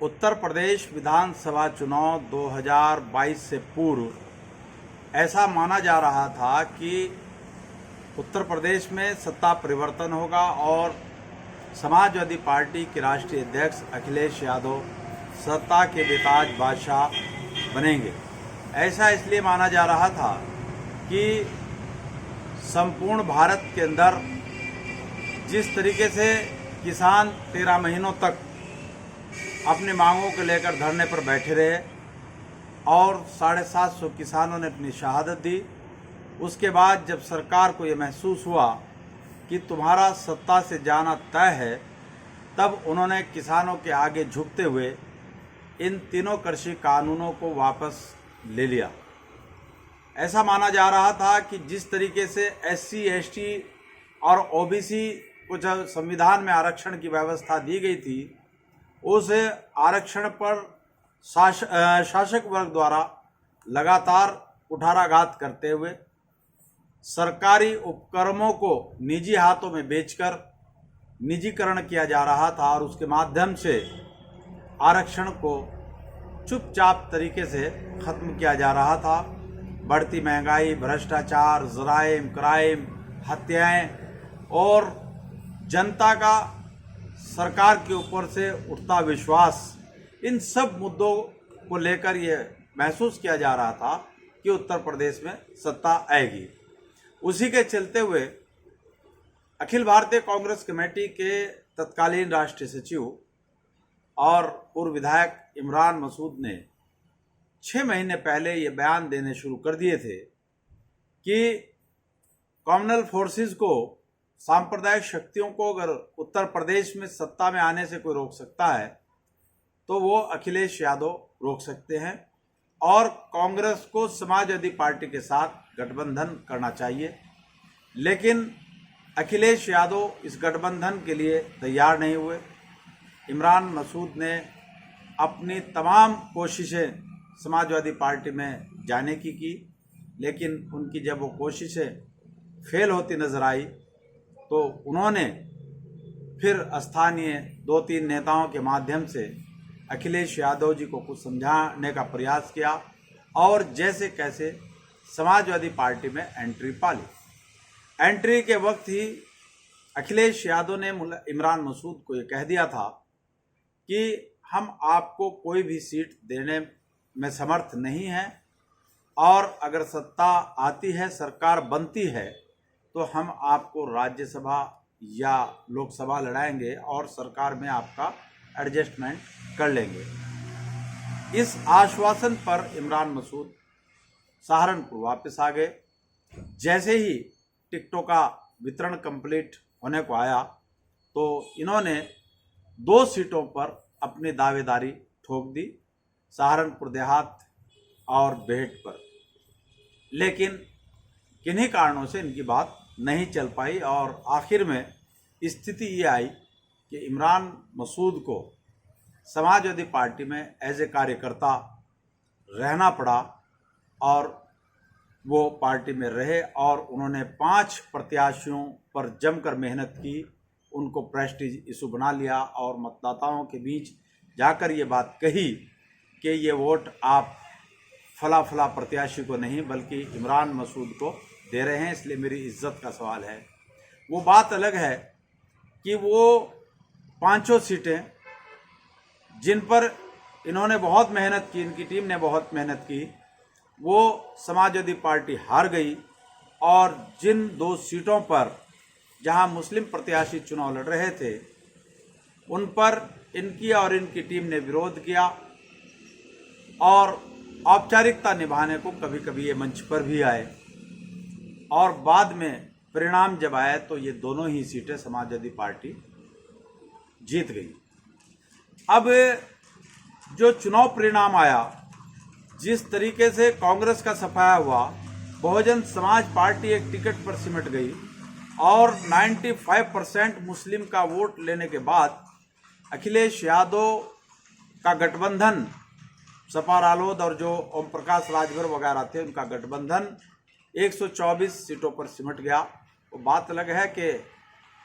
उत्तर प्रदेश विधानसभा चुनाव 2022 से पूर्व ऐसा माना जा रहा था कि उत्तर प्रदेश में सत्ता परिवर्तन होगा और समाजवादी पार्टी के राष्ट्रीय अध्यक्ष अखिलेश यादव सत्ता के बेताज बादशाह बनेंगे। ऐसा इसलिए माना जा रहा था कि संपूर्ण भारत के अंदर जिस तरीके से किसान 13 महीनों तक अपनी मांगों को लेकर धरने पर बैठे रहे और 750 किसानों ने अपनी शहादत दी, उसके बाद जब सरकार को ये महसूस हुआ कि तुम्हारा सत्ता से जाना तय है, तब उन्होंने किसानों के आगे झुकते हुए इन तीनों कृषि कानूनों को वापस ले लिया। ऐसा माना जा रहा था कि जिस तरीके से SC, ST और OBC को जब संविधान में आरक्षण की व्यवस्था दी गई थी, उस आरक्षण पर शासक वर्ग द्वारा लगातार कुठाराघात करते हुए सरकारी उपक्रमों को निजी हाथों में बेचकर निजीकरण किया जा रहा था और उसके माध्यम से आरक्षण को चुपचाप तरीके से खत्म किया जा रहा था। बढ़ती महंगाई, भ्रष्टाचार, जराइम, क्राइम, हत्याएं और जनता का सरकार के ऊपर से उठता विश्वास, इन सब मुद्दों को लेकर ये महसूस किया जा रहा था कि उत्तर प्रदेश में सत्ता आएगी। उसी के चलते हुए अखिल भारतीय कांग्रेस कमेटी के तत्कालीन राष्ट्रीय सचिव और पूर्व विधायक इमरान मसूद ने 6 महीने पहले ये बयान देने शुरू कर दिए थे कि कॉमनल फोर्सेस को, सांप्रदायिक शक्तियों को अगर उत्तर प्रदेश में सत्ता में आने से कोई रोक सकता है तो वो अखिलेश यादव रोक सकते हैं और कांग्रेस को समाजवादी पार्टी के साथ गठबंधन करना चाहिए। लेकिन अखिलेश यादव इस गठबंधन के लिए तैयार नहीं हुए। इमरान मसूद ने अपनी तमाम कोशिशें समाजवादी पार्टी में जाने की, लेकिन उनकी जब वो कोशिशें फेल होती नजर आई तो उन्होंने फिर स्थानीय 2-3 नेताओं के माध्यम से अखिलेश यादव जी को कुछ समझाने का प्रयास किया और जैसे कैसे समाजवादी पार्टी में एंट्री पा ली। एंट्री के वक्त ही अखिलेश यादव ने इमरान मसूद को ये कह दिया था कि हम आपको कोई भी सीट देने में समर्थ नहीं हैं और अगर सत्ता आती है, सरकार बनती है, तो हम आपको राज्यसभा या लोकसभा लड़ाएंगे और सरकार में आपका एडजस्टमेंट कर लेंगे। इस आश्वासन पर इमरान मसूद सहारनपुर वापस आ गए। जैसे ही टिकटों का वितरण कंप्लीट होने को आया तो इन्होंने 2 सीटों पर अपनी दावेदारी ठोक दी, सहारनपुर देहात और बेहट पर। लेकिन किन्हीं कारणों से इनकी बात नहीं चल पाई और आखिर में स्थिति ये आई कि इमरान मसूद को समाजवादी पार्टी में एज ए कार्यकर्ता रहना पड़ा और वो पार्टी में रहे और उन्होंने 5 प्रत्याशियों पर जमकर मेहनत की, उनको प्रेस्टीज इशू बना लिया और मतदाताओं के बीच जाकर ये बात कही कि ये वोट आप फला फला प्रत्याशी को नहीं बल्कि इमरान मसूद को दे रहे हैं, इसलिए मेरी इज्जत का सवाल है। वो बात अलग है कि वो 5 सीटें जिन पर इन्होंने बहुत मेहनत की, इनकी टीम ने बहुत मेहनत की, वो समाजवादी पार्टी हार गई और जिन 2 सीटों पर जहां मुस्लिम प्रत्याशी चुनाव लड़ रहे थे उन पर इनकी और इनकी टीम ने विरोध किया और औपचारिकता निभाने को कभी कभी ये मंच पर भी आए और बाद में परिणाम जब आए तो ये दोनों ही सीटें समाजवादी पार्टी जीत गई। अब जो चुनाव परिणाम आया, जिस तरीके से कांग्रेस का सफाया हुआ, बहुजन समाज पार्टी एक टिकट पर सिमट गई और 95% मुस्लिम का वोट लेने के बाद अखिलेश यादव का गठबंधन, सपा रालोद और जो ओम प्रकाश राजभर वगैरह थे, उनका गठबंधन 124 सीटों पर सिमट गया। वो बात अलग है कि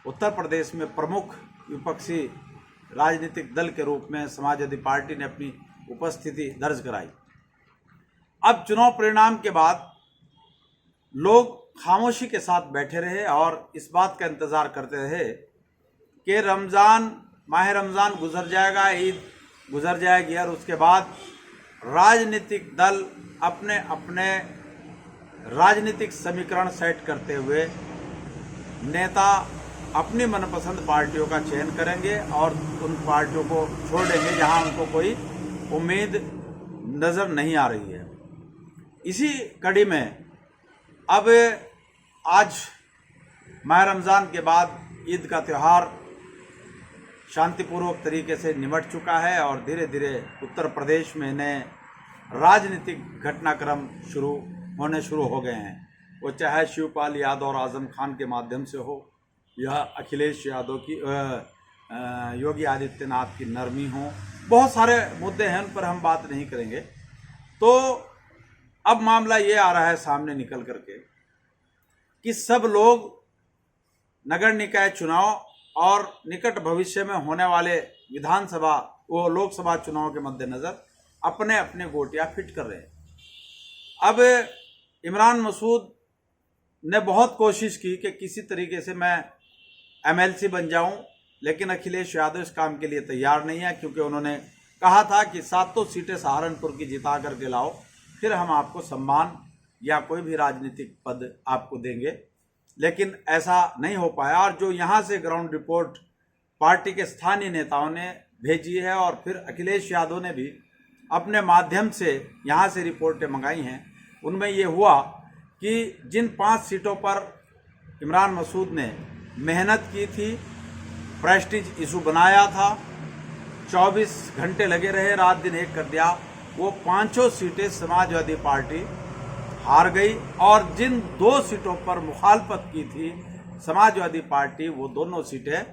उत्तर प्रदेश में प्रमुख विपक्षी राजनीतिक दल के रूप में समाजवादी पार्टी ने अपनी उपस्थिति दर्ज कराई। अब चुनाव परिणाम के बाद लोग खामोशी के साथ बैठे रहे और इस बात का इंतज़ार करते रहे कि माह रमज़ान गुजर जाएगा, ईद गुजर जाएगी और उसके बाद राजनीतिक दल अपने अपने राजनीतिक समीकरण सेट करते हुए नेता अपनी मनपसंद पार्टियों का चयन करेंगे और उन पार्टियों को छोड़ देंगे जहां उनको कोई उम्मीद नज़र नहीं आ रही है। इसी कड़ी में अब आज माह रमज़ान के बाद ईद का त्यौहार शांतिपूर्वक तरीके से निमट चुका है और धीरे धीरे उत्तर प्रदेश में नए राजनीतिक घटनाक्रम होने शुरू हो गए हैं। वो चाहे शिवपाल यादव और आजम खान के माध्यम से हो या अखिलेश यादव की योगी आदित्यनाथ की नरमी हो, बहुत सारे मुद्दे हैं, उन पर हम बात नहीं करेंगे। तो अब मामला ये आ रहा है सामने निकल करके कि सब लोग नगर निकाय चुनाव और निकट भविष्य में होने वाले लोकसभा चुनाव के मद्देनजर अपने अपने गोटियां फिट कर रहे हैं। अब इमरान मसूद ने बहुत कोशिश की कि किसी तरीके से मैं एमएलसी बन जाऊं, लेकिन अखिलेश यादव इस काम के लिए तैयार नहीं है, क्योंकि उन्होंने कहा था कि 7 सीटें सहारनपुर की जिता करके लाओ, फिर हम आपको सम्मान या कोई भी राजनीतिक पद आपको देंगे। लेकिन ऐसा नहीं हो पाया और जो यहाँ से ग्राउंड रिपोर्ट पार्टी के स्थानीय नेताओं ने भेजी है और फिर अखिलेश यादव ने भी अपने माध्यम से यहाँ से रिपोर्टें मंगाई हैं, उनमें ये हुआ कि जिन 5 सीटों पर इमरान मसूद ने मेहनत की थी, प्रेस्टीज इशू बनाया था, 24 घंटे लगे रहे, रात दिन एक कर दिया, वो 5 सीटें समाजवादी पार्टी हार गई और जिन 2 सीटों पर मुखालफत की थी समाजवादी पार्टी, वो दोनों सीटें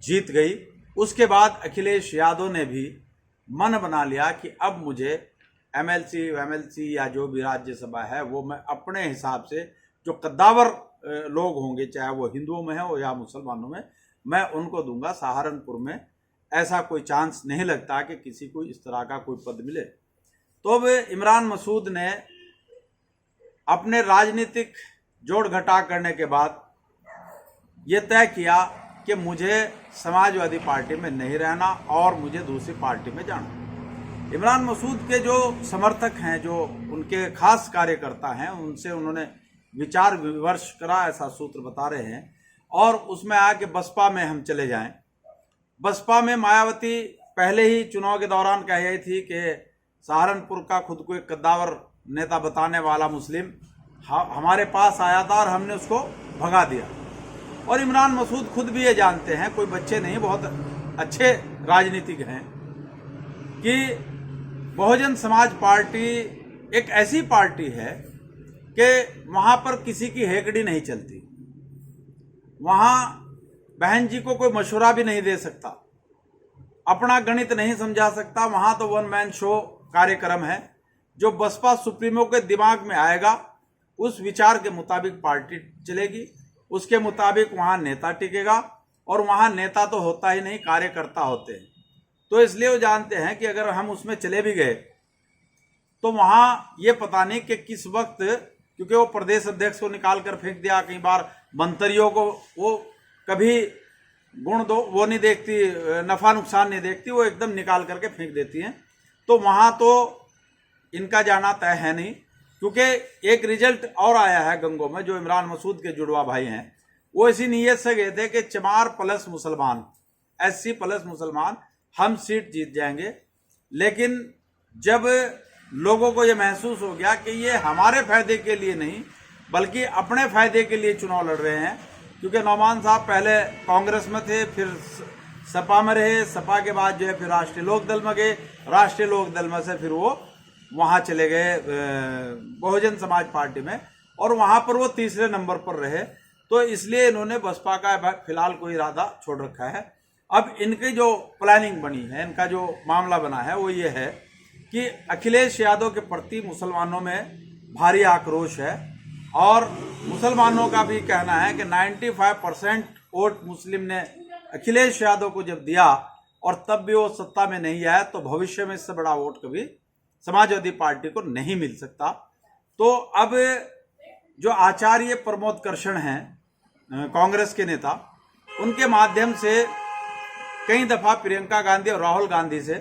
जीत गई। उसके बाद अखिलेश यादव ने भी मन बना लिया कि अब मुझे एमएलसी या जो भी राज्यसभा है वो मैं अपने हिसाब से, जो कद्दावर लोग होंगे चाहे वो हिंदुओं में हो या मुसलमानों में, मैं उनको दूंगा। सहारनपुर में ऐसा कोई चांस नहीं लगता कि किसी को इस तरह का कोई पद मिले। तो अब इमरान मसूद ने अपने राजनीतिक जोड़ घटा करने के बाद ये तय किया कि मुझे समाजवादी पार्टी में नहीं रहना और मुझे दूसरी पार्टी में जाना। इमरान मसूद के जो समर्थक हैं, जो उनके खास कार्यकर्ता हैं, उनसे उन्होंने विचार विमर्श करा, ऐसा सूत्र बता रहे हैं, और उसमें आया कि बसपा में हम चले जाएं। बसपा में मायावती पहले ही चुनाव के दौरान कह रही थी कि सहारनपुर का खुद को एक कद्दावर नेता बताने वाला मुस्लिम हमारे पास आया था और हमने उसको भगा दिया। और इमरान मसूद खुद भी ये जानते हैं, कोई बच्चे नहीं, बहुत अच्छे राजनीतिक हैं, कि बहुजन समाज पार्टी एक ऐसी पार्टी है कि वहाँ पर किसी की हेकड़ी नहीं चलती, वहाँ बहन जी को कोई मशवरा भी नहीं दे सकता, अपना गणित नहीं समझा सकता। वहाँ तो 1 मैन शो कार्यक्रम है, जो बसपा सुप्रीमो के दिमाग में आएगा उस विचार के मुताबिक पार्टी चलेगी, उसके मुताबिक वहाँ नेता टिकेगा, और वहाँ नेता तो होता ही नहीं, कार्यकर्ता होते हैं। तो इसलिए वो जानते हैं कि अगर हम उसमें चले भी गए तो वहाँ ये पता नहीं कि किस वक्त, क्योंकि वो प्रदेश अध्यक्ष को निकाल कर फेंक दिया, कई बार मंत्रियों को वो कभी गुण दो वो नहीं देखती, नफ़ा नुकसान नहीं देखती, वो एकदम निकाल करके फेंक देती हैं। तो वहाँ तो इनका जाना तय है नहीं, क्योंकि एक रिजल्ट और आया है गंगों में, जो इमरान मसूद के जुड़वा भाई हैं, वो इसी नीयत से गए थे कि चमार प्लस मुसलमान, SC प्लस मुसलमान, हम सीट जीत जाएंगे। लेकिन जब लोगों को ये महसूस हो गया कि ये हमारे फायदे के लिए नहीं बल्कि अपने फायदे के लिए चुनाव लड़ रहे हैं, क्योंकि नौमान साहब पहले कांग्रेस में थे, फिर सपा में रहे, सपा के बाद जो है फिर राष्ट्रीय लोकदल में गए, राष्ट्रीय लोकदल में से फिर वो वहाँ चले गए बहुजन समाज पार्टी में, और वहाँ पर वो तीसरे नंबर पर रहे। तो इसलिए इन्होंने बसपा का फिलहाल कोई इरादा छोड़ रखा है। अब इनकी जो प्लानिंग बनी है, इनका जो मामला बना है, वो ये है कि अखिलेश यादव के प्रति मुसलमानों में भारी आक्रोश है, और मुसलमानों का भी कहना है कि 95% वोट मुस्लिम ने अखिलेश यादव को जब दिया और तब भी वो सत्ता में नहीं आया, तो भविष्य में इससे बड़ा वोट कभी समाजवादी पार्टी को नहीं मिल सकता। तो अब जो आचार्य प्रमोद कृष्ण हैं कांग्रेस के नेता, उनके माध्यम से कई दफा प्रियंका गांधी और राहुल गांधी से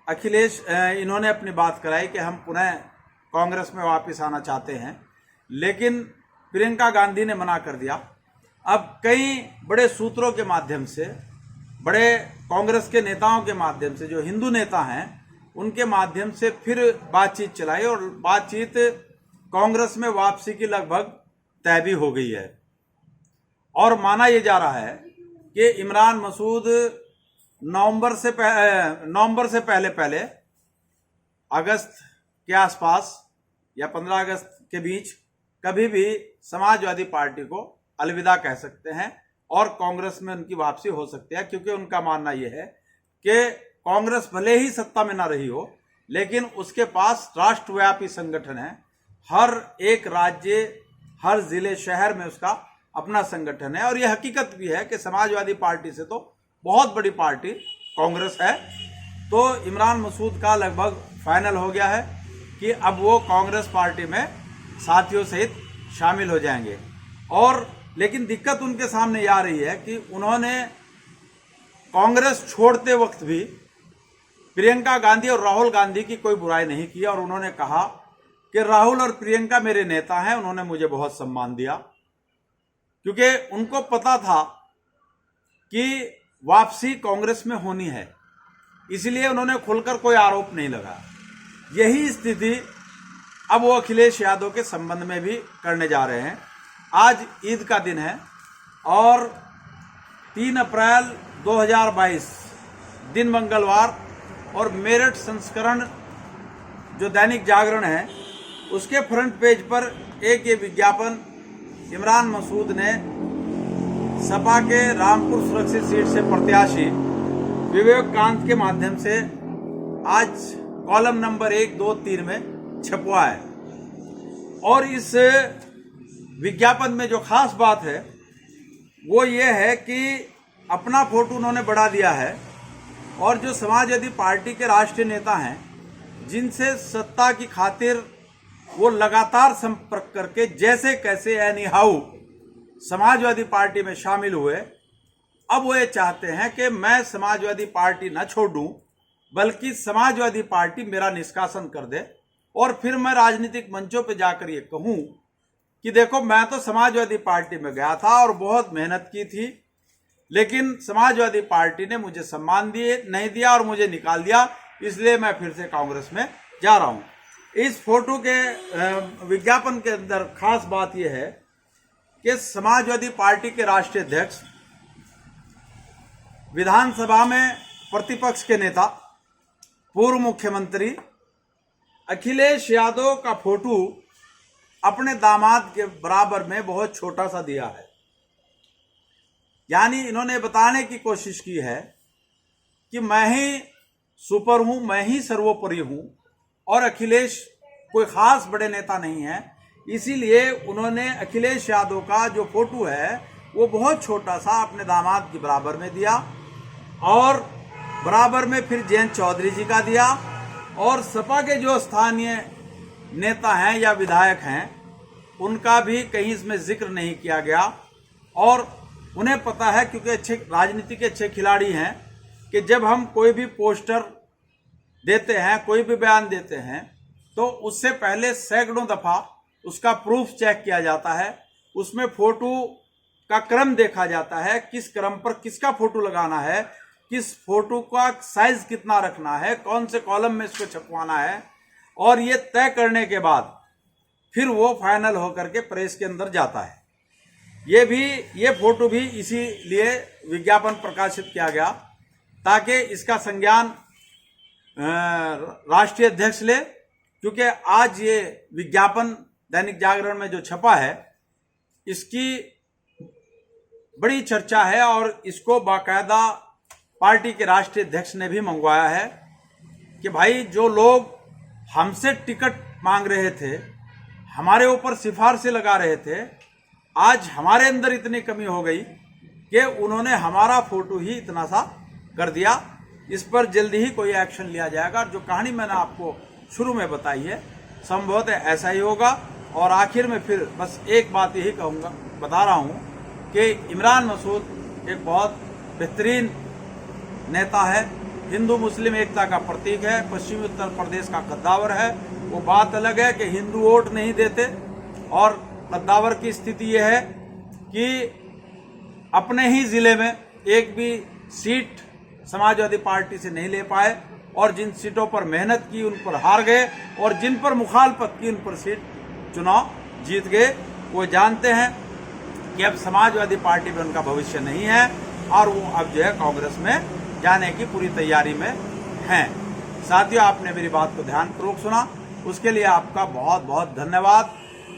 अखिलेश इन्होंने अपनी बात कराई कि हम पुनः कांग्रेस में वापस आना चाहते हैं, लेकिन प्रियंका गांधी ने मना कर दिया। अब कई बड़े सूत्रों के माध्यम से, बड़े कांग्रेस के नेताओं के माध्यम से, जो हिंदू नेता हैं उनके माध्यम से फिर बातचीत चलाई और बातचीत कांग्रेस में वापसी की लगभग तय भी हो गई है। और माना यह जा रहा है कि इमरान मसूद नवंबर से पहले अगस्त के आसपास या 15 अगस्त के बीच कभी भी समाजवादी पार्टी को अलविदा कह सकते हैं और कांग्रेस में उनकी वापसी हो सकती है, क्योंकि उनका मानना यह है कि कांग्रेस भले ही सत्ता में ना रही हो, लेकिन उसके पास राष्ट्रव्यापी संगठन है। हर एक राज्य, हर जिले, शहर में उसका अपना संगठन है। और यह हकीकत भी है कि समाजवादी पार्टी से तो बहुत बड़ी पार्टी कांग्रेस है। तो इमरान मसूद का लगभग फाइनल हो गया है कि अब वो कांग्रेस पार्टी में साथियों सहित शामिल हो जाएंगे। और लेकिन दिक्कत उनके सामने आ रही है कि उन्होंने कांग्रेस छोड़ते वक्त भी प्रियंका गांधी और राहुल गांधी की कोई बुराई नहीं की, और उन्होंने कहा कि राहुल और प्रियंका मेरे नेता हैं, उन्होंने मुझे बहुत सम्मान दिया, क्योंकि उनको पता था कि वापसी कांग्रेस में होनी है, इसलिए उन्होंने खुलकर कोई आरोप नहीं लगाया। यही स्थिति अब वो अखिलेश यादव के संबंध में भी करने जा रहे हैं। आज ईद का दिन है और 3 अप्रैल 2022 दिन मंगलवार, और मेरठ संस्करण जो दैनिक जागरण है उसके फ्रंट पेज पर एक ये विज्ञापन इमरान मसूद ने सपा के रामपुर सुरक्षित सीट से प्रत्याशी विवेक कांत के माध्यम से आज कॉलम नंबर 1, 2, 3 में छपवा है। और इस विज्ञापन में जो खास बात है वो ये है कि अपना फोटो उन्होंने बढ़ा दिया है, और जो समाजवादी पार्टी के राष्ट्रीय नेता हैं जिनसे सत्ता की खातिर वो लगातार संपर्क करके जैसे कैसे एनी हाउ समाजवादी पार्टी में शामिल हुए, अब वो ये चाहते हैं कि मैं समाजवादी पार्टी न छोड़ूं, बल्कि समाजवादी पार्टी मेरा निष्कासन कर दे और फिर मैं राजनीतिक मंचों पे जाकर ये कहूं कि देखो मैं तो समाजवादी पार्टी में गया था और बहुत मेहनत की थी, लेकिन समाजवादी पार्टी ने मुझे सम्मान नहीं दिया और मुझे निकाल दिया, इसलिए मैं फिर से कांग्रेस में जा रहा हूं। इस फोटो के विज्ञापन के अंदर खास बात यह है कि समाजवादी पार्टी के राष्ट्रीय अध्यक्ष, विधानसभा में प्रतिपक्ष के नेता, पूर्व मुख्यमंत्री अखिलेश यादव का फोटो अपने दामाद के बराबर में बहुत छोटा सा दिया है। यानी इन्होंने बताने की कोशिश की है कि मैं ही सुपर हूं, मैं ही सर्वोपरि हूं और अखिलेश कोई खास बड़े नेता नहीं है। इसीलिए उन्होंने अखिलेश यादव का जो फोटो है वो बहुत छोटा सा अपने दामाद के बराबर में दिया, और बराबर में फिर जयंत चौधरी जी का दिया, और सपा के जो स्थानीय नेता हैं या विधायक हैं उनका भी कहीं इसमें जिक्र नहीं किया गया। और उन्हें पता है, क्योंकि अच्छे राजनीति के अच्छे खिलाड़ी हैं, कि जब हम कोई भी पोस्टर देते हैं, कोई भी बयान देते हैं, तो उससे पहले सैकड़ों दफा उसका प्रूफ चेक किया जाता है, उसमें फोटो का क्रम देखा जाता है, किस क्रम पर किसका फोटो लगाना है, किस फोटो का साइज कितना रखना है, कौन से कॉलम में इसको छपवाना है, और ये तय करने के बाद फिर वो फाइनल होकर के प्रेस के अंदर जाता है। ये फोटो भी इसीलिए विज्ञापन प्रकाशित किया गया ताकि इसका संज्ञान राष्ट्रीय अध्यक्ष ले, क्योंकि आज ये विज्ञापन दैनिक जागरण में जो छपा है इसकी बड़ी चर्चा है, और इसको बाकायदा पार्टी के राष्ट्रीय अध्यक्ष ने भी मंगवाया है कि भाई जो लोग हमसे टिकट मांग रहे थे, हमारे ऊपर सिफारिशें लगा रहे थे, आज हमारे अंदर इतनी कमी हो गई कि उन्होंने हमारा फोटो ही इतना सा कर दिया। इस पर जल्दी ही कोई एक्शन लिया जाएगा। और जो कहानी मैंने आपको शुरू में बताई है, संभवतः ऐसा ही होगा। और आखिर में फिर बस एक बात यही कहूँगा, बता रहा हूँ कि इमरान मसूद एक बहुत बेहतरीन नेता है, हिंदू मुस्लिम एकता का प्रतीक है, पश्चिमी उत्तर प्रदेश का कद्दावर है। वो बात अलग है कि हिंदू वोट नहीं देते, और कद्दावर की स्थिति यह है कि अपने ही जिले में एक भी सीट समाजवादी पार्टी से नहीं ले पाए, और जिन सीटों पर मेहनत की उन पर हार गए, और जिन पर मुखालफत की उन पर सीट चुनाव जीत गए। वो जानते हैं कि अब समाजवादी पार्टी में उनका भविष्य नहीं है, और वो अब जो है कांग्रेस में जाने की पूरी तैयारी में हैं। साथियों, आपने मेरी बात को ध्यानपूर्वक सुना, उसके लिए आपका बहुत बहुत धन्यवाद।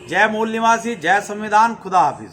जय मूल निवासी, जय संविधान, खुदा हाफिज।